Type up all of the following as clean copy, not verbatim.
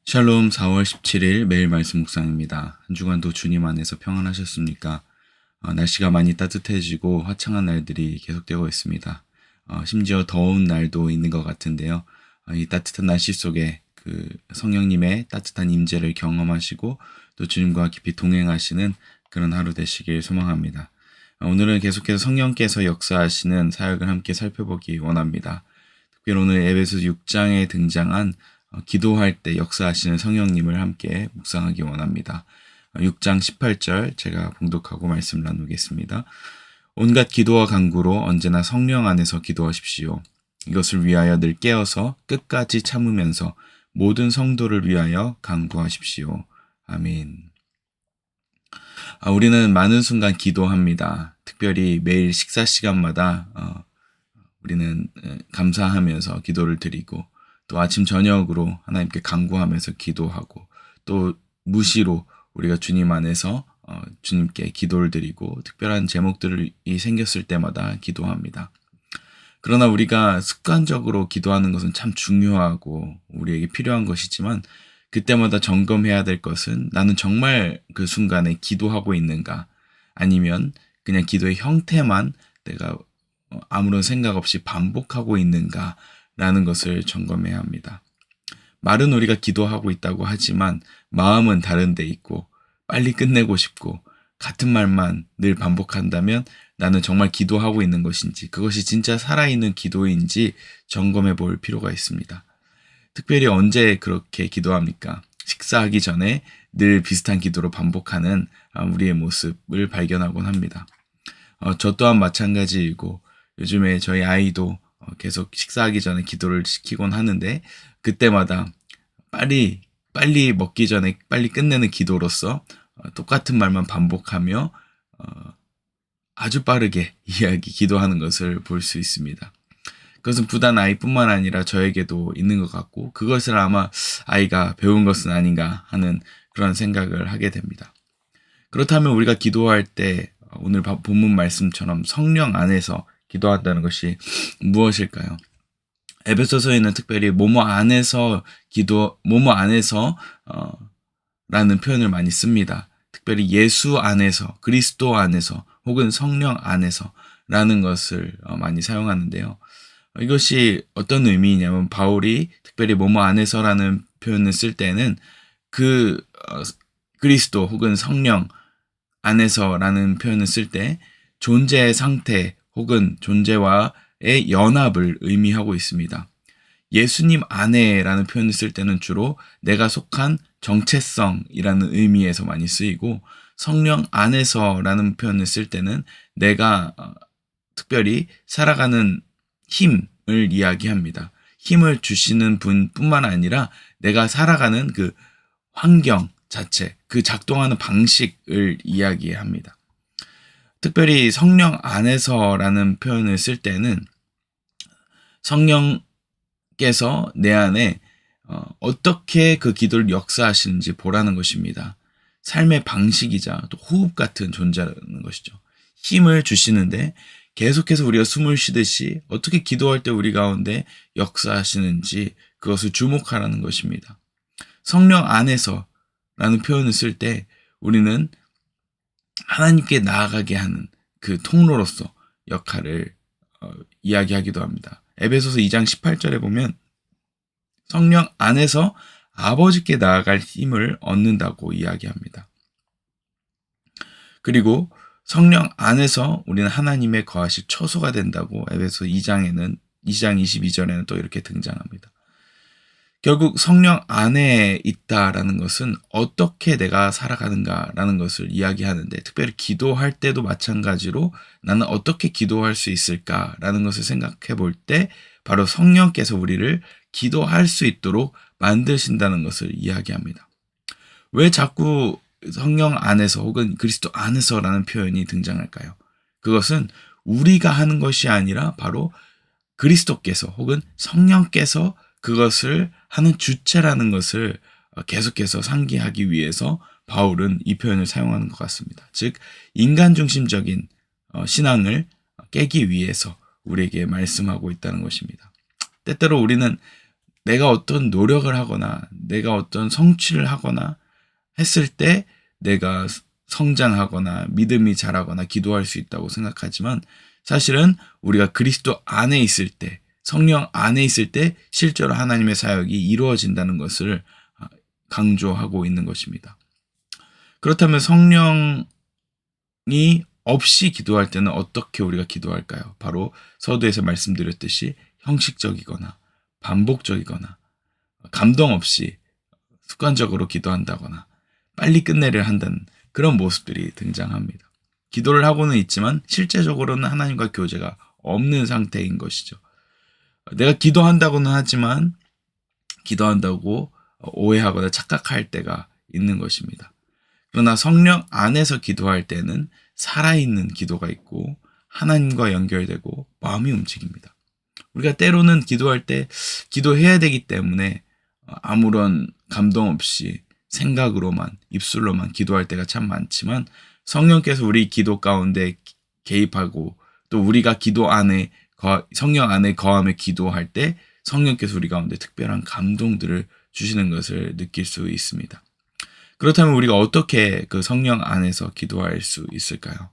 샬롬 4월 17일 매일 말씀 묵상입니다. 한 주간도 주님 안에서 평안하셨습니까? 날씨가 많이 따뜻해지고 화창한 날들이 계속되고 있습니다. 심지어 더운 날도 있는 것 같은데요. 이 따뜻한 날씨 속에 그 성령님의 따뜻한 임재를 경험하시고 또 주님과 깊이 동행하시는 그런 하루 되시길 소망합니다. 오늘은 계속해서 성령께서 역사하시는 사역을 함께 살펴보기 원합니다. 특별히 오늘 에베소 6장에 등장한 기도할 때 역사하시는 성령님을 함께 묵상하기 원합니다. 6장 18절 제가 봉독하고 말씀 나누겠습니다. 온갖 기도와 간구로 언제나 성령 안에서 기도하십시오. 이것을 위하여 늘 깨어서 끝까지 참으면서 모든 성도를 위하여 간구하십시오. 아멘. 우리는 많은 순간 기도합니다. 특별히 매일 식사 시간마다 우리는 감사하면서 기도를 드리고 또 아침 저녁으로 하나님께 간구하면서 기도하고 또 무시로 우리가 주님 안에서 주님께 기도를 드리고 특별한 제목들이 생겼을 때마다 기도합니다. 그러나 우리가 습관적으로 기도하는 것은 참 중요하고 우리에게 필요한 것이지만 그때마다 점검해야 될 것은 나는 정말 그 순간에 기도하고 있는가, 아니면 그냥 기도의 형태만 내가 아무런 생각 없이 반복하고 있는가 라는 것을 점검해야 합니다. 말은 우리가 기도하고 있다고 하지만 마음은 다른 데 있고 빨리 끝내고 싶고 같은 말만 늘 반복한다면 나는 정말 기도하고 있는 것인지, 그것이 진짜 살아있는 기도인지 점검해 볼 필요가 있습니다. 특별히 언제 그렇게 기도합니까? 식사하기 전에 늘 비슷한 기도로 반복하는 우리의 모습을 발견하곤 합니다. 저 또한 마찬가지이고 요즘에 저희 아이도 계속 식사하기 전에 기도를 시키곤 하는데 그때마다 빨리 먹기 전에 빨리 끝내는 기도로서 똑같은 말만 반복하며 아주 빠르게 기도하는 것을 볼 수 있습니다. 그것은 부단 아이뿐만 아니라 저에게도 있는 것 같고 그것을 아마 아이가 배운 것은 아닌가 하는 그런 생각을 하게 됩니다. 그렇다면 우리가 기도할 때 오늘 본문 말씀처럼 성령 안에서 기도한다는 것이 무엇일까요? 에베소서에는 특별히 뭐뭐 안에서 라는 표현을 많이 씁니다. 특별히 예수 안에서, 그리스도 안에서, 혹은 성령 안에서 라는 것을 많이 사용하는데요. 이것이 어떤 의미냐면 바울이 특별히 뭐뭐 안에서라는 표현을 쓸 때는 그리스도 혹은 성령 안에서라는 표현을 쓸 때 존재의 상태 혹은 존재와의 연합을 의미하고 있습니다. 예수님 안에라는 표현을 쓸 때는 주로 내가 속한 정체성이라는 의미에서 많이 쓰이고, 성령 안에서라는 표현을 쓸 때는 내가 특별히 살아가는 힘을 이야기합니다. 힘을 주시는 분뿐만 아니라 내가 살아가는 그 환경 자체, 그 작동하는 방식을 이야기합니다. 특별히 성령 안에서라는 표현을 쓸 때는 성령께서 내 안에 어떻게 그 기도를 역사하시는지 보라는 것입니다. 삶의 방식이자 또 호흡 같은 존재라는 것이죠. 힘을 주시는데 계속해서 우리가 숨을 쉬듯이 어떻게 기도할 때 우리 가운데 역사하시는지 그것을 주목하라는 것입니다. 성령 안에서라는 표현을 쓸 때 우리는 하나님께 나아가게 하는 그 통로로서 역할을 이야기하기도 합니다. 에베소서 2장 18절에 보면 성령 안에서 아버지께 나아갈 힘을 얻는다고 이야기합니다. 그리고 성령 안에서 우리는 하나님의 거하실 처소가 된다고 에베소 2장 22절에는 또 이렇게 등장합니다. 결국 성령 안에 있다라는 것은 어떻게 내가 살아가는가라는 것을 이야기하는데, 특별히 기도할 때도 마찬가지로 나는 어떻게 기도할 수 있을까라는 것을 생각해 볼 때 바로 성령께서 우리를 기도할 수 있도록 만드신다는 것을 이야기합니다. 왜 자꾸 성령 안에서 혹은 그리스도 안에서라는 표현이 등장할까요? 그것은 우리가 하는 것이 아니라 바로 그리스도께서 혹은 성령께서 그것을 하는 주체라는 것을 계속해서 상기하기 위해서 바울은 이 표현을 사용하는 것 같습니다. 즉 인간 중심적인 신앙을 깨기 위해서 우리에게 말씀하고 있다는 것입니다. 때때로 우리는 내가 어떤 노력을 하거나 내가 어떤 성취를 하거나 했을 때 내가 성장하거나 믿음이 자라거나 기도할 수 있다고 생각하지만 사실은 우리가 그리스도 안에 있을 때, 성령 안에 있을 때 실제로 하나님의 사역이 이루어진다는 것을 강조하고 있는 것입니다. 그렇다면 성령이 없이 기도할 때는 어떻게 우리가 기도할까요? 바로 서두에서 말씀드렸듯이 형식적이거나 반복적이거나 감동 없이 습관적으로 기도한다거나 빨리 끝내려 한다는 그런 모습들이 등장합니다. 기도를 하고는 있지만 실제적으로는 하나님과 교제가 없는 상태인 것이죠. 내가 기도한다고는 하지만 기도한다고 오해하거나 착각할 때가 있는 것입니다. 그러나 성령 안에서 기도할 때는 살아있는 기도가 있고 하나님과 연결되고 마음이 움직입니다. 우리가 때로는 기도할 때 기도해야 되기 때문에 아무런 감동 없이 생각으로만 입술로만 기도할 때가 참 많지만 성령께서 우리 기도 가운데 개입하고 또 우리가 기도 안에 성령 안에 거하며 기도할 때 성령께서 우리 가운데 특별한 감동들을 주시는 것을 느낄 수 있습니다. 그렇다면 우리가 어떻게 그 성령 안에서 기도할 수 있을까요?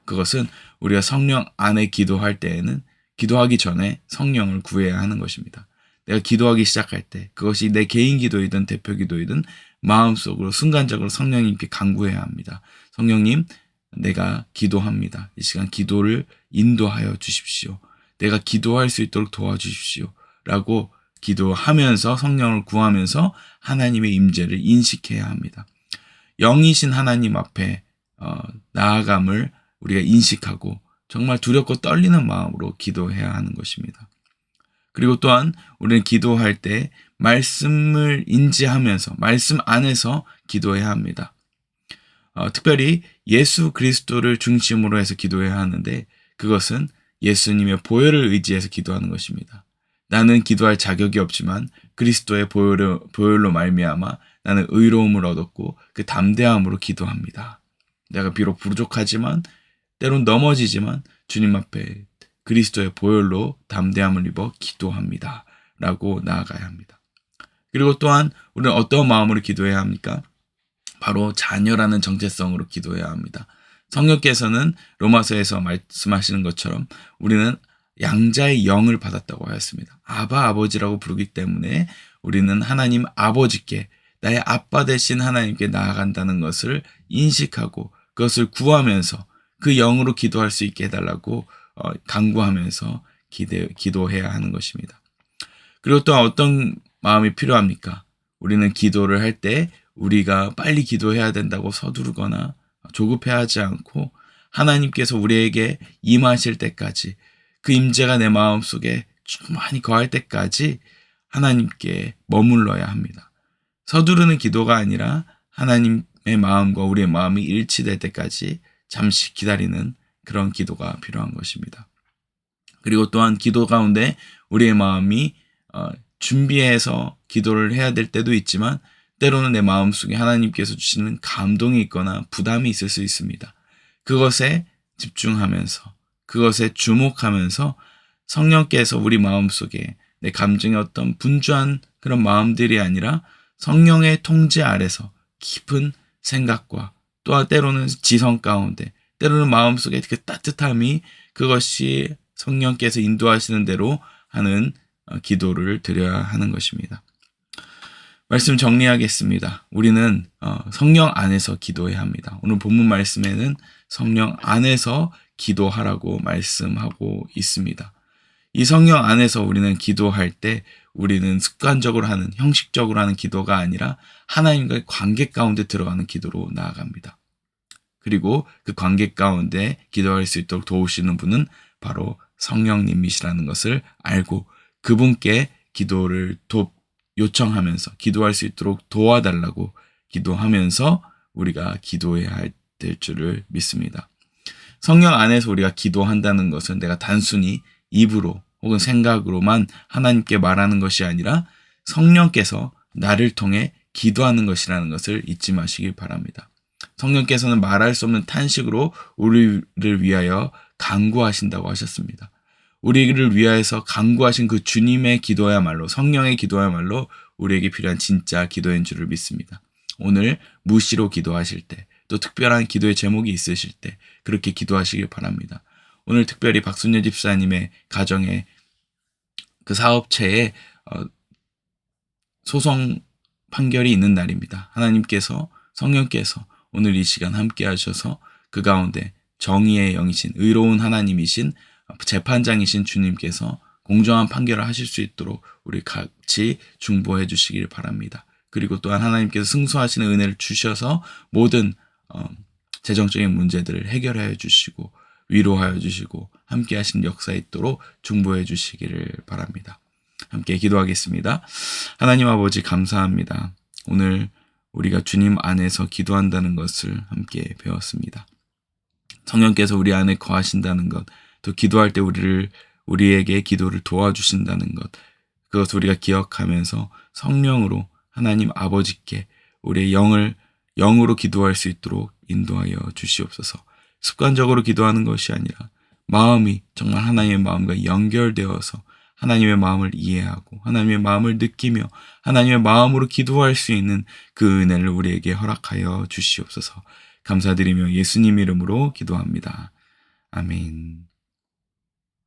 그것은 우리가 성령 안에 기도할 때에는 기도하기 전에 성령을 구해야 하는 것입니다. 내가 기도하기 시작할 때 그것이 내 개인 기도이든 대표 기도이든 마음속으로 순간적으로 성령님께 간구해야 합니다. 성령님, 내가 기도합니다. 이 시간 기도를 인도하여 주십시오. 내가 기도할 수 있도록 도와주십시오. 라고 기도하면서 성령을 구하면서 하나님의 임재를 인식해야 합니다. 영이신 하나님 앞에 나아감을 우리가 인식하고 정말 두렵고 떨리는 마음으로 기도해야 하는 것입니다. 그리고 또한 우리는 기도할 때 말씀을 인지하면서 말씀 안에서 기도해야 합니다. 특별히 예수 그리스도를 중심으로 해서 기도해야 하는데 그것은 예수님의 보혈을 의지해서 기도하는 것입니다. 나는 기도할 자격이 없지만 그리스도의 보혈로 말미암아 나는 의로움을 얻었고 그 담대함으로 기도합니다. 내가 비록 부족하지만 때론 넘어지지만 주님 앞에 그리스도의 보혈로 담대함을 입어 기도합니다. 라고 나아가야 합니다. 그리고 또한 우리는 어떤 마음으로 기도해야 합니까? 바로 자녀라는 정체성으로 기도해야 합니다. 성령께서는 로마서에서 말씀하시는 것처럼 우리는 양자의 영을 받았다고 하였습니다. 아바 아버지라고 부르기 때문에 우리는 하나님 아버지께 나의 아빠 되신 하나님께 나아간다는 것을 인식하고 그것을 구하면서 그 영으로 기도할 수 있게 해달라고 간구하면서 기도해야 하는 것입니다. 그리고 또 어떤 마음이 필요합니까? 우리는 기도를 할 때 우리가 빨리 기도해야 된다고 서두르거나 조급해하지 않고 하나님께서 우리에게 임하실 때까지 그 임재가 내 마음속에 충만히 거할 때까지 하나님께 머물러야 합니다. 서두르는 기도가 아니라 하나님의 마음과 우리의 마음이 일치될 때까지 잠시 기다리는 그런 기도가 필요한 것입니다. 그리고 또한 기도 가운데 우리의 마음이 준비해서 기도를 해야 될 때도 있지만 때로는 내 마음속에 하나님께서 주시는 감동이 있거나 부담이 있을 수 있습니다. 그것에 집중하면서 그것에 주목하면서 성령께서 우리 마음속에 내 감정의 어떤 분주한 그런 마음들이 아니라 성령의 통제 아래서 깊은 생각과 또한 때로는 지성 가운데 때로는 마음속에 그 따뜻함이 그것이 성령께서 인도하시는 대로 하는 기도를 드려야 하는 것입니다. 말씀 정리하겠습니다. 우리는 성령 안에서 기도해야 합니다. 오늘 본문 말씀에는 성령 안에서 기도하라고 말씀하고 있습니다. 이 성령 안에서 우리는 기도할 때 우리는 습관적으로 하는 형식적으로 하는 기도가 아니라 하나님과의 관계 가운데 들어가는 기도로 나아갑니다. 그리고 그 관계 가운데 기도할 수 있도록 도우시는 분은 바로 성령님이시라는 것을 알고 그분께 기도를 요청하면서 기도할 수 있도록 도와달라고 기도하면서 우리가 기도해야 될 줄을 믿습니다. 성령 안에서 우리가 기도한다는 것은 내가 단순히 입으로 혹은 생각으로만 하나님께 말하는 것이 아니라 성령께서 나를 통해 기도하는 것이라는 것을 잊지 마시길 바랍니다. 성령께서는 말할 수 없는 탄식으로 우리를 위하여 간구하신다고 하셨습니다. 우리를 위하여서 간구하신 그 주님의 기도야말로, 성령의 기도야말로 우리에게 필요한 진짜 기도인 줄을 믿습니다. 오늘 무시로 기도하실 때, 또 특별한 기도의 제목이 있으실 때 그렇게 기도하시길 바랍니다. 오늘 특별히 박순녀 집사님의 가정에 그 사업체에 소송 판결이 있는 날입니다. 하나님께서, 성령께서 오늘 이 시간 함께 하셔서 그 가운데 정의의 영이신, 의로운 하나님이신, 재판장이신 주님께서 공정한 판결을 하실 수 있도록 우리 같이 중보해 주시길 바랍니다. 그리고 또한 하나님께서 승소하시는 은혜를 주셔서 모든 재정적인 문제들을 해결하여 주시고 위로하여 주시고 함께 하신 역사 있도록 중보해 주시기를 바랍니다. 함께 기도하겠습니다. 하나님 아버지 감사합니다. 오늘 우리가 주님 안에서 기도한다는 것을 함께 배웠습니다. 성령께서 우리 안에 거하신다는 것, 또 기도할 때 우리에게 기도를 도와주신다는 것, 그것을 우리가 기억하면서 성령으로 하나님 아버지께 우리의 영으로 기도할 수 있도록 인도하여 주시옵소서. 습관적으로 기도하는 것이 아니라 마음이 정말 하나님의 마음과 연결되어서 하나님의 마음을 이해하고 하나님의 마음을 느끼며 하나님의 마음으로 기도할 수 있는 그 은혜를 우리에게 허락하여 주시옵소서. 감사드리며 예수님 이름으로 기도합니다. 아멘.